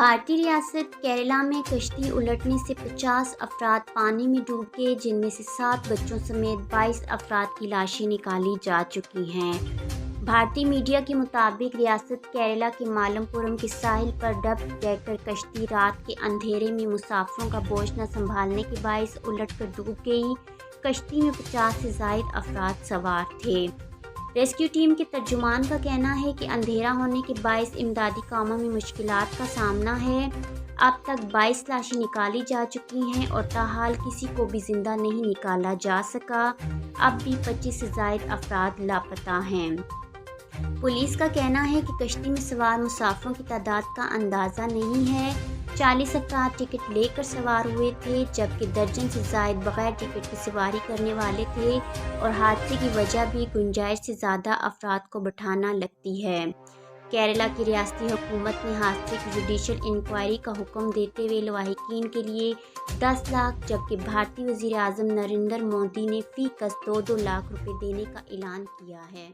بھارتی ریاست کیرالہ میں کشتی الٹنے سے 50 افراد پانی میں ڈوب گئے، جن میں سے 7 بچوں سمیت 22 افراد کی لاشیں نکالی جا چکی ہیں۔ بھارتی میڈیا کے مطابق ریاست کیرالہ کے مالم پورم کے ساحل پر ڈب ڈیکر کشتی رات کے اندھیرے میں مسافروں کا بوجھ نہ سنبھالنے کے باعث الٹ کر ڈوب گئی۔ کشتی میں 50 سے زائد افراد سوار تھے۔ ریسکیو ٹیم کے ترجمان کا کہنا ہے کہ اندھیرا ہونے کے باعث امدادی کاموں میں مشکلات کا سامنا ہے۔ اب تک 22 لاشیں نکالی جا چکی ہیں اور تاحال کسی کو بھی زندہ نہیں نکالا جا سکا۔ اب بھی 25 سے زائد افراد لاپتہ ہیں۔ پولیس کا کہنا ہے کہ کشتی میں سوار مسافروں کی تعداد کا اندازہ نہیں ہے۔ 40 افراد ٹکٹ لے کر سوار ہوئے تھے، جبکہ درجن سے زائد بغیر ٹکٹ کی سواری کرنے والے تھے اور حادثے کی وجہ بھی گنجائش سے زیادہ افراد کو بٹھانا لگتی ہے۔ کیرالہ کی ریاستی حکومت نے حادثے کی جوڈیشل انکوائری کا حکم دیتے ہوئے لواحقین کے لیے 10 لاکھ جبکہ بھارتی وزیر اعظم نریندر مودی نے فی کس 2 لاکھ روپے دینے کا اعلان کیا ہے۔